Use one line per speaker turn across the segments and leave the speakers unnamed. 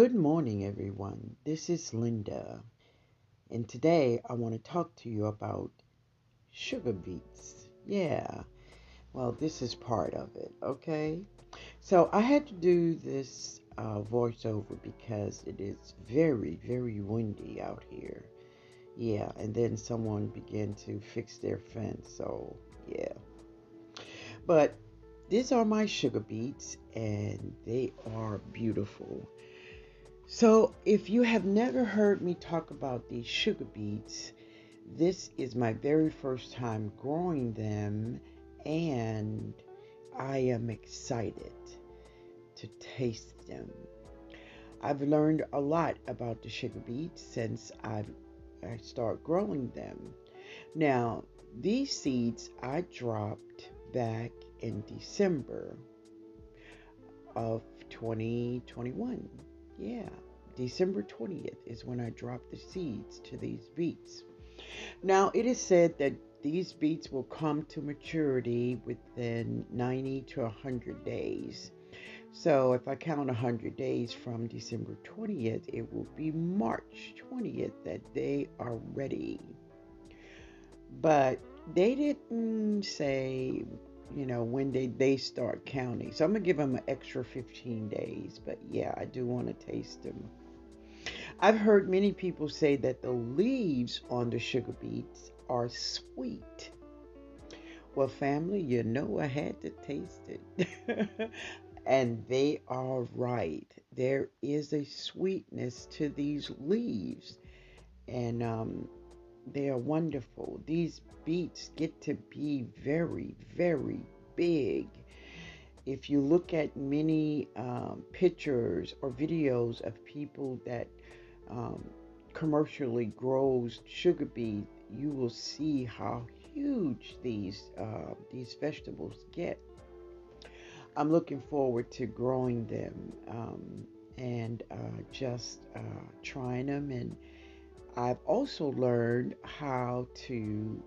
Good morning, everyone. This is Linda, and today I want to talk to you about sugar beets. Yeah, well, this is part of it, okay? So I had to do this voiceover because it is very, very windy out here. Yeah, and then someone began to fix their fence, so yeah. But these are my sugar beets, and they are beautiful. So, if you have never heard me talk about these sugar beets, this is my very first time growing them, and I am excited to taste them. I've learned a lot about the sugar beets since I start growing them. Now, these seeds I dropped back in December of 2021. Yeah, December 20th is when I dropped the seeds to these beets. Now, it is said that these beets will come to maturity within 90 to 100 days. So, if I count 100 days from December 20th, it will be March 20th that they are ready. But they didn't say, when they start counting. So I'm going to give them an extra 15 days. But yeah, I do want to taste them. I've heard many people say that the leaves on the sugar beets are sweet. Well, family, I had to taste it. And they are right. There is a sweetness to these leaves. And they are wonderful. These beets get to be very, very big. If you look at many pictures or videos of people that um, commercially grows sugar beet, you will see how huge these vegetables get. I'm looking forward to growing them and just trying them, and I've also learned how to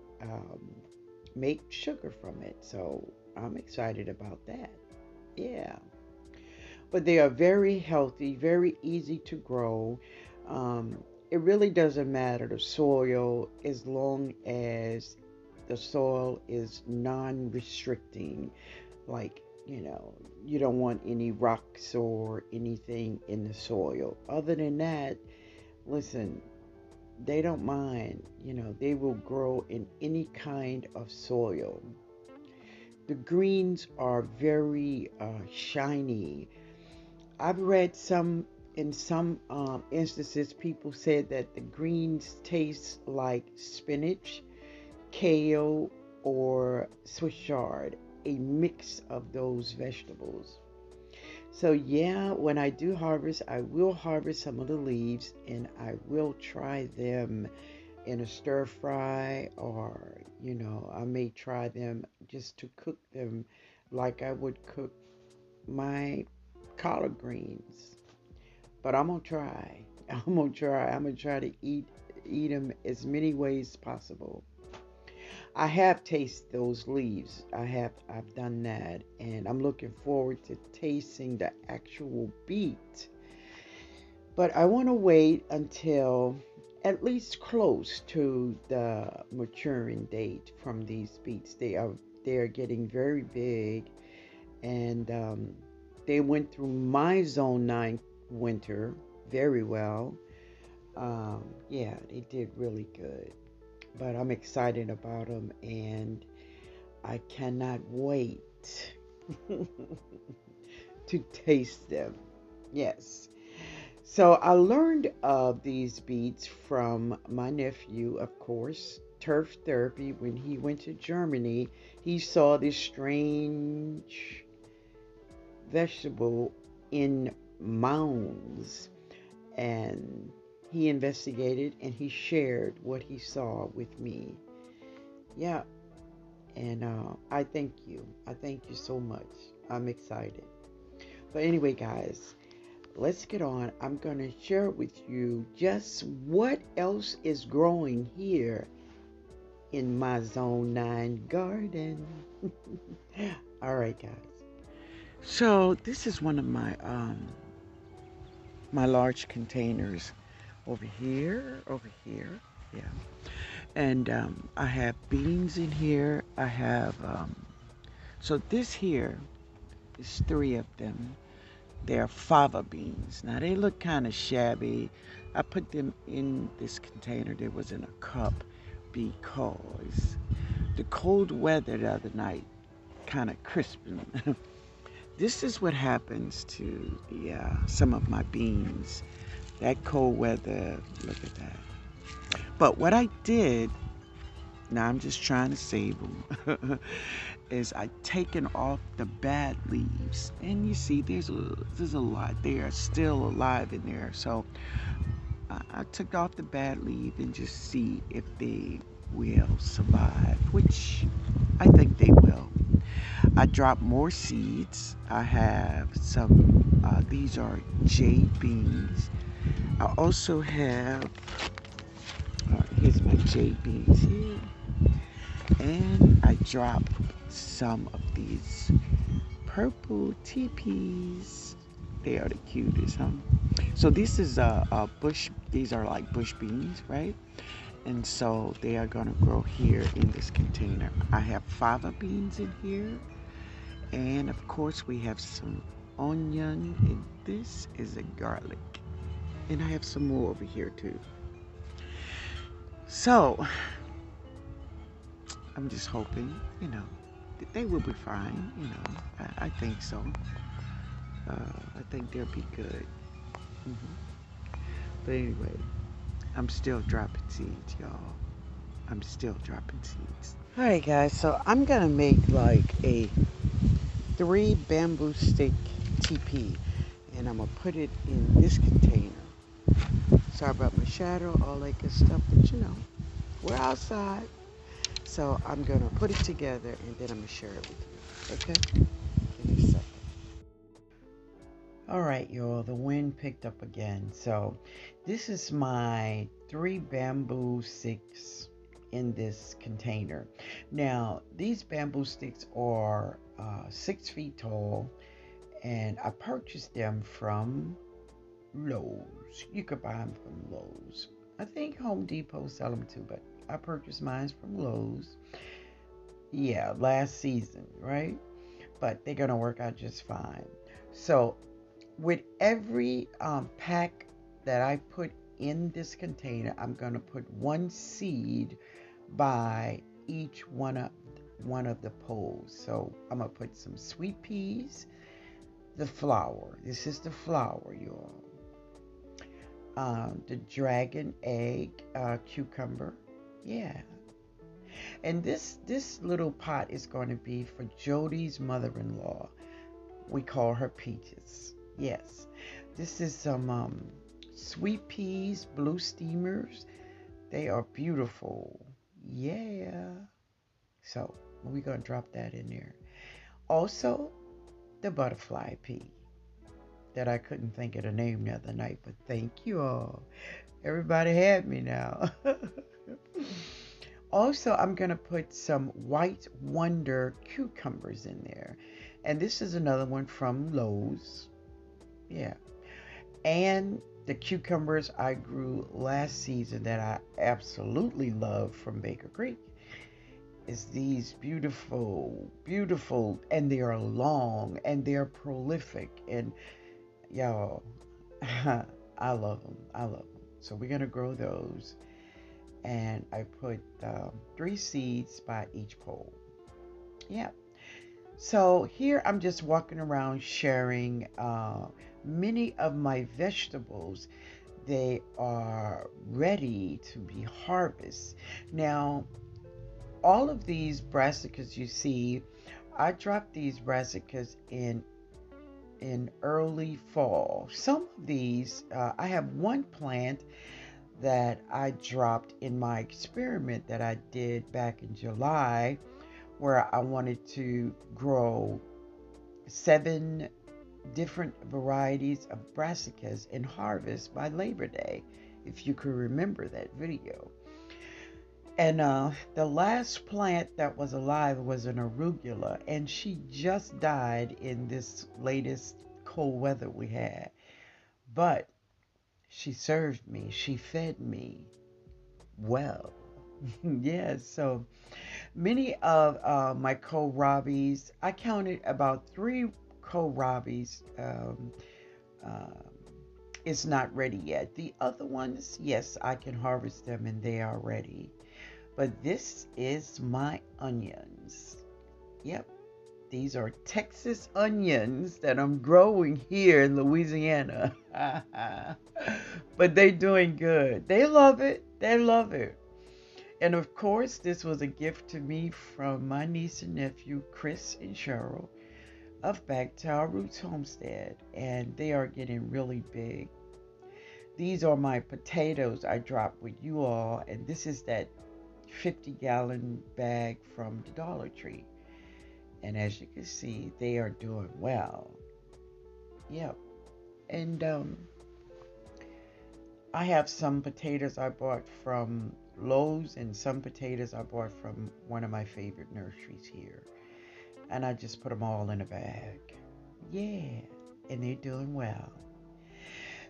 make sugar from it. So I'm excited about that. Yeah. But they are very healthy, very easy to grow. Um, it really doesn't matter the soil as long as the soil is non restricting. Like, you don't want any rocks or anything in the soil. Other than that, listen, they don't mind. They will grow in any kind of soil. The greens are very shiny. I've read in some instances, people said that the greens taste like spinach, kale, or Swiss chard, a mix of those vegetables. So yeah, when I do harvest, I will harvest some of the leaves and I will try them in a stir fry, or I may try them just to cook them like I would cook my collard greens. But I'm gonna try. I'm gonna try. I'm gonna try to eat them as many ways as possible. I have tasted those leaves. I've done that, and I'm looking forward to tasting the actual beet. But I want to wait until at least close to the maturing date from these beets. They are getting very big, and they went through my zone 9 winter very well. Yeah, they did really good. But I'm excited about them, and I cannot wait to taste them. Yes. So I learned of these beets from my nephew, of course, turf therapy. When he went to Germany, he saw this strange vegetable in mounds, and he investigated and he shared what he saw with me. Yeah, and I thank you. I thank you so much. I'm excited. But anyway, guys, let's get on. I'm going to share with you just what else is growing here in my Zone 9 garden. All right, guys. So this is one of my my large containers over here, yeah. And I have beans in here. I have, so this here is three of them. They're fava beans. Now they look kind of shabby. I put them in this container that was in a cup because the cold weather the other night kind of crisping. This is what happens to the some of my beans. That cold weather, look at that. But what I did, now I'm just trying to save them, is I taken off the bad leaves. And you see there's a lot. They are still alive in there. So I took off the bad leaf and just see if they will survive, which I think they will. I dropped more seeds. I have some, these are jade beans. I also have, here's my jade beans here. And I dropped some of these purple teepees. They are the cutest, huh? So this is a bush, these are like bush beans, right? And so they are gonna grow here in this container. I have fava beans in here. And of course we have some onion, and this is a garlic. And I have some more over here too. So I'm just hoping, that they will be fine, I think so. I think they'll be good. But anyway, I'm still dropping seeds, y'all. I'm still dropping seeds. All right, guys, so I'm gonna make like a 3 bamboo stick teepee, and I'm gonna put it in this container. Sorry about my shadow, all that good stuff, but we're outside. So I'm gonna put it together and then I'm gonna share it with you. Okay? Give me a second. All right, y'all, the wind picked up again. So this is my 3 bamboo sticks in this container. Now, these bamboo sticks are 6 feet tall, and I purchased them from Lowe's. You could buy them from Lowe's. I think Home Depot sell them too, but I purchased mine from Lowe's. Yeah, last season, right? But they're gonna work out just fine. So with every pack that I put in this container, I'm gonna put one seed by each one of the poles. So I'm gonna put some sweet peas, the flower. This is the flower, y'all. The dragon egg cucumber. Yeah. And this little pot is going to be for Jody's mother-in-law. We call her Peaches. Yes. This is some sweet peas, blue steamers. They are beautiful. Yeah. So we're going to drop that in there. Also, the butterfly pea that I couldn't think of the name the other night, but thank you all. Everybody had me now. Also, I'm going to put some white wonder cucumbers in there. And this is another one from Lowe's. Yeah. And the cucumbers I grew last season that I absolutely love from Baker Creek is these beautiful, beautiful, and they are long and they're prolific. And y'all, I love them. I love them. So we're going to grow those. And I put 3 seeds by each pole. Yeah. So here I'm just walking around sharing many of my vegetables. They are ready to be harvested. Now, all of these brassicas you see, I dropped these brassicas in early fall. Some of these, I have one plant that I dropped in my experiment that I did back in July, where I wanted to grow 7 different varieties of brassicas and harvest by Labor Day, if you could remember that video. And the last plant that was alive was an arugula, and she just died in this latest cold weather we had. But She served me. She fed me well. Yes, so many of my kohlrabis, I counted about three kohlrabis. Um, it's not ready yet. The other ones, yes, I can harvest them and they are ready. But this is my onions. Yep, these are Texas onions that I'm growing here in Louisiana. But they're doing good. They love it. They love it. And of course, this was a gift to me from my niece and nephew, Chris and Cheryl, of Back to Our Roots Homestead. And they are getting really big. These are my potatoes I dropped with you all. And this is that 50-gallon bag from the Dollar Tree. And as you can see, they are doing well. Yep. And I have some potatoes I bought from Lowe's and some potatoes I bought from one of my favorite nurseries here. And I just put them all in a bag. Yeah. And they're doing well.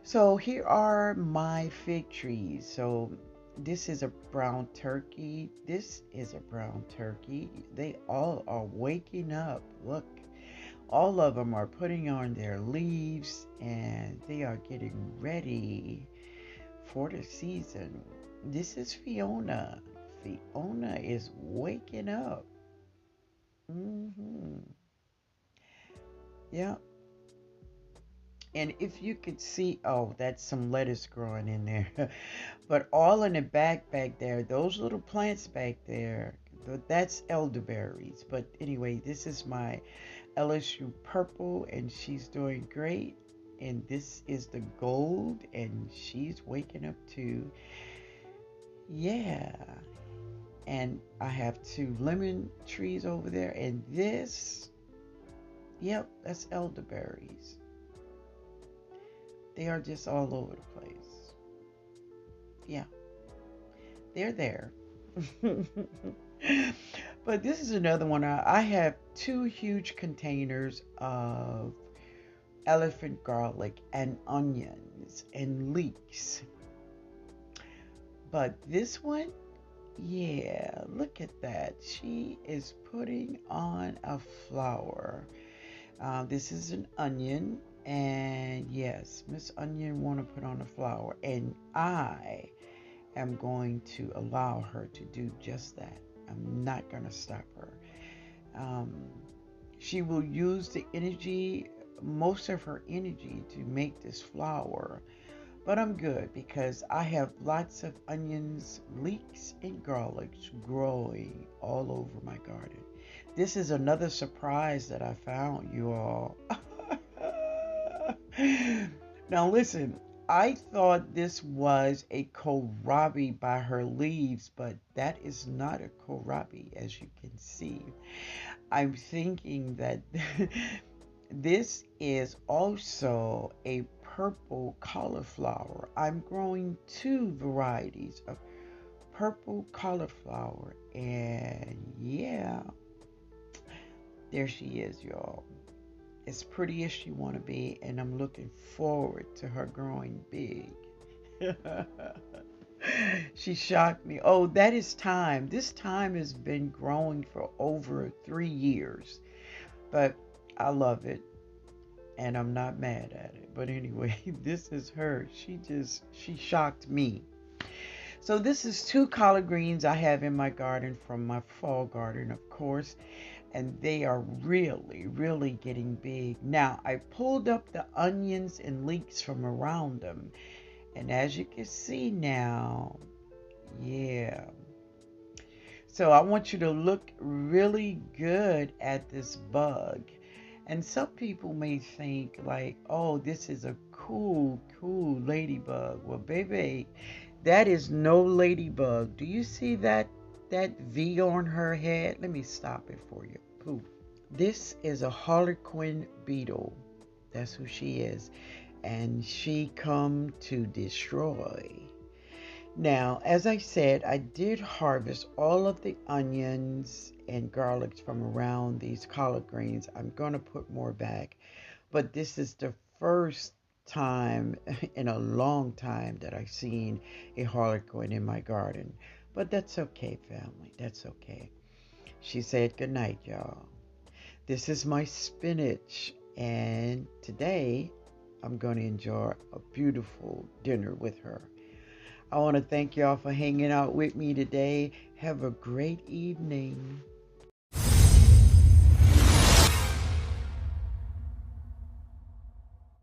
So here are my fig trees. So this is a brown turkey. This is a brown turkey. They all are waking up. Look, all of them are putting on their leaves and they are getting ready for the season. This is Fiona. Fiona is waking up. hmm Yeah. And if you could see, oh, that's some lettuce growing in there. But all in the back there, those little plants back there, that's elderberries. But anyway, this is my LSU purple, and she's doing great. And this is the gold, and she's waking up too. Yeah. And I have two lemon trees over there, and this, yep, that's elderberries. They are just all over the place. Yeah, they're there. But this is another one. I have two huge containers of elephant garlic and onions and leeks. But this one, yeah, look at that. She is putting on a flower. This is an onion. And yes, Miss Onion want to put on a flower. And I am going to allow her to do just that. I'm not going to stop her. Um, she will use the energy, most of her energy, to make this flower. But I'm good because I have lots of onions, leeks, and garlics growing all over my garden. This is another surprise that I found, you all. Now listen, I thought this was a kohlrabi by her leaves, but that is not a kohlrabi, as you can see. I'm thinking that this is also a purple cauliflower. I'm growing two varieties of purple cauliflower, and yeah, there she is, y'all. As pretty as she want to be, and I'm looking forward to her growing big. She shocked me. Oh, that is thyme. This thyme has been growing for over 3 years, but I love it, and I'm not mad at it. But anyway, this is her. She shocked me. So this is two collard greens I have in my garden from my fall garden, of course. And they are really, really getting big. Now, I pulled up the onions and leeks from around them. And as you can see now, yeah. So I want you to look really good at this bug. And some people may think like, oh, this is a cool ladybug. Well, baby, that is no ladybug. Do you see that V on her head? Let me stop it for you. Poof. This is a harlequin beetle. That's who she is. And she come to destroy. Now, as I said, I did harvest all of the onions and garlics from around these collard greens. I'm going to put more back. But this is the first time in a long time that I've seen a harlequin in my garden. But that's okay, family. That's okay. She said good night, y'all. This is my spinach, and today I'm going to enjoy a beautiful dinner with her. I want to thank y'all for hanging out with me today. Have a great evening.